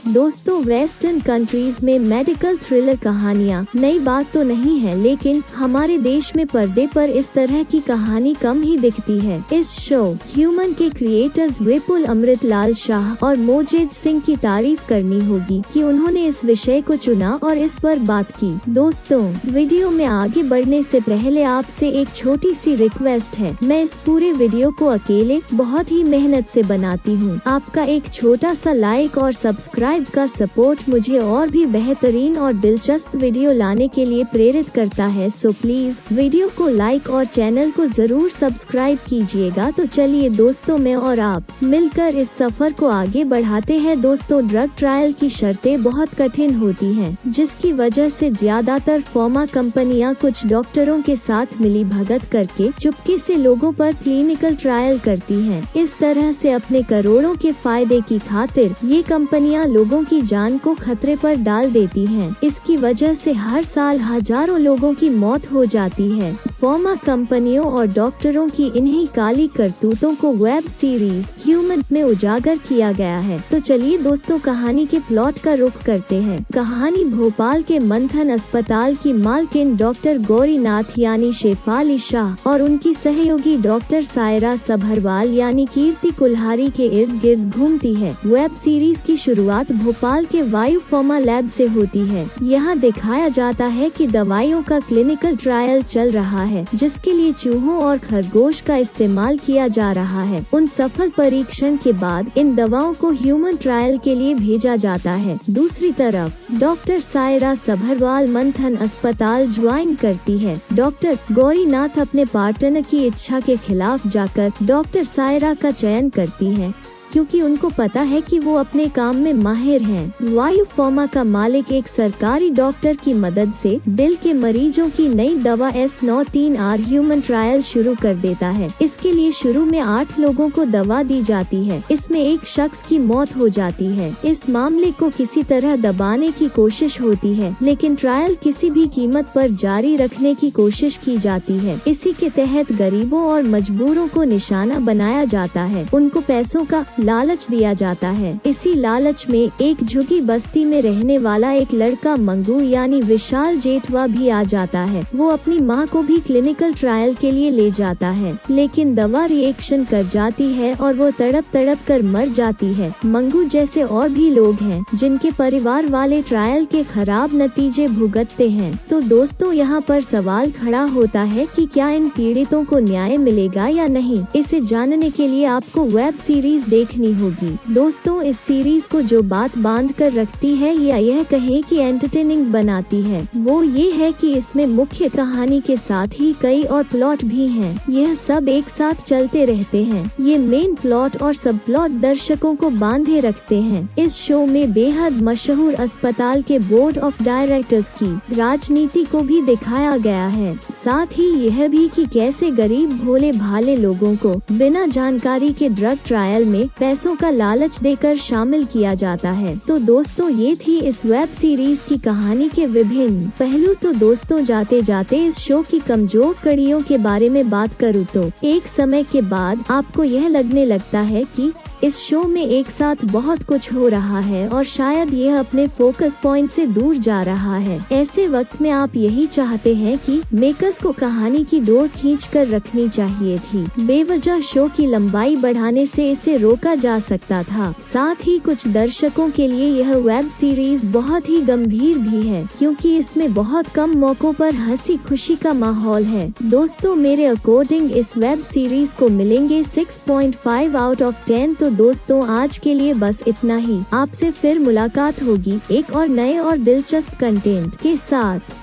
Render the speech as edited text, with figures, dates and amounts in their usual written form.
दोस्तों, western countries में medical thriller कहानियाँ नई बात तो नहीं है, लेकिन हमारे देश में पर्दे पर इस तरह की कहानी कम ही दिखती है। इस शो ह्यूमन के क्रिएटर्स विपुल अमृतलाल शाह और मोजेद सिंह की तारीफ करनी होगी कि उन्होंने इस विषय को चुना और इस पर बात की। दोस्तों, वीडियो में आगे बढ़ने से पहले आपसे एक छोटी सी रिक्वेस्ट है। मैं इस पूरे वीडियो को अकेले बहुत ही मेहनत से बनाती हूँ। आपका एक छोटा सा लाइक और सब्सक्राइब का सपोर्ट मुझे और भी बेहतरीन और दिलचस्प वीडियो लाने के लिए प्रेरित करता है। सो प्लीज वीडियो को लाइक और चैनल को जरूर सब्सक्राइब कीजिएगा। तो चलिए दोस्तों, मैं और आप मिलकर इस सफर को आगे बढ़ाते हैं। दोस्तों, ड्रग ट्रायल की शर्तें बहुत कठिन होती हैं, जिसकी वजह से ज्यादातर फार्मा कंपनियां कुछ डॉक्टरों के साथ मिली भगत करके चुपके से लोगों पर क्लिनिकल ट्रायल करती हैं। इस तरह से अपने करोड़ों के फायदे की खातिर ये कंपनियां लोगों की जान को खतरे पर डाल देती हैं। इसकी वजह से हर साल हजारों लोगों की मौत हो जाती है। फार्मा कंपनियों और डॉक्टरों की इन्हीं काली करतूतों को वेब सीरीज ह्यूमन में उजागर किया गया है। तो चलिए दोस्तों, कहानी के प्लॉट का रुख करते हैं। कहानी भोपाल के मंथन अस्पताल की मालकिन डॉक्टर गौरीनाथ यानी शेफाली शाह और उनकी सहयोगी डॉक्टर सायरा सभरवाल यानी कीर्ति कुल्हारी के इर्द गिर्द घूमती है। वेब सीरीज की शुरुआत भोपाल के वायु फार्मा लैब से होती है। यहाँ दिखाया जाता है कि दवाइयों का क्लिनिकल ट्रायल चल रहा है, जिसके लिए चूहों और खरगोश का इस्तेमाल किया जा रहा है। उन सफल परीक्षण के बाद इन दवाओं को ह्यूमन ट्रायल के लिए भेजा जाता है। दूसरी तरफ डॉक्टर सायरा सभरवाल मंथन अस्पताल ज्वाइन करती है। डॉक्टर गौरीनाथ अपने पार्टनर की इच्छा के खिलाफ जाकर डॉक्टर सायरा का चयन करती है, क्योंकि उनको पता है कि वो अपने काम में माहिर हैं। वायु फार्मा का मालिक एक सरकारी डॉक्टर की मदद से दिल के मरीजों की नई दवा S93R ह्यूमन ट्रायल शुरू कर देता है। इसके लिए शुरू में 8 लोगों को दवा दी जाती है। इसमें एक शख्स की मौत हो जाती है। इस मामले को किसी तरह दबाने की कोशिश होती है, लेकिन ट्रायल किसी भी कीमत पर जारी रखने की कोशिश की जाती है। इसी के तहत गरीबों और मजबूरों को निशाना बनाया जाता है। उनको पैसों का लालच दिया जाता है। इसी लालच में एक झुग्गी बस्ती में रहने वाला एक लड़का मंगू यानी विशाल जेठवा भी आ जाता है। वो अपनी माँ को भी क्लिनिकल ट्रायल के लिए ले जाता है, लेकिन दवा रिएक्शन कर जाती है और वो तड़प तड़प कर मर जाती है। मंगू जैसे और भी लोग हैं जिनके परिवार वाले ट्रायल के खराब नतीजे भुगतते हैं। तो दोस्तों, यहाँ पर सवाल खड़ा होता है कि क्या इन पीड़ितों को न्याय मिलेगा या नहीं। इसे जानने के लिए आपको वेब सीरीज देखनी होगी। दोस्तों, इस सीरीज को जो बात बांध कर रखती है या यह कहें कि एंटरटेनिंग बनाती है, वो ये है कि इसमें मुख्य कहानी के साथ ही कई और प्लॉट भी हैं। यह सब एक साथ चलते रहते हैं। ये मेन प्लॉट और सब प्लॉट दर्शकों को बांधे रखते हैं। इस शो में बेहद मशहूर अस्पताल के बोर्ड ऑफ डायरेक्टर्स की राजनीति को भी दिखाया गया है। साथ ही यह भी कि कैसे गरीब भोले भाले लोगों को बिना जानकारी के ड्रग ट्रायल में पैसों का लालच देकर शामिल किया जाता है। तो दोस्तों, ये थी इस वेब सीरीज की कहानी के विभिन्न पहलू। तो दोस्तों, जाते जाते इस शो की कमजोर कड़ियों के बारे में बात करूँ तो एक समय के बाद आपको यह लगने लगता है कि इस शो में एक साथ बहुत कुछ हो रहा है और शायद यह अपने फोकस पॉइंट से दूर जा रहा है। ऐसे वक्त में आप यही चाहते हैं कि मेकर्स को कहानी की डोर खींचकर रखनी चाहिए थी। बेवजह शो की लंबाई बढ़ाने से इसे रोका जा सकता था। साथ ही कुछ दर्शकों के लिए यह वेब सीरीज बहुत ही गंभीर भी है, क्योंकि इसमें बहुत कम मौकों पर हंसी खुशी का माहौल है। दोस्तों, मेरे अकॉर्डिंग इस वेब सीरीज को मिलेंगे 6.5 आउट ऑफ 10। तो दोस्तों, आज के लिए बस इतना ही। आपसे फिर मुलाकात होगी एक और नए और दिलचस्प कंटेंट के साथ।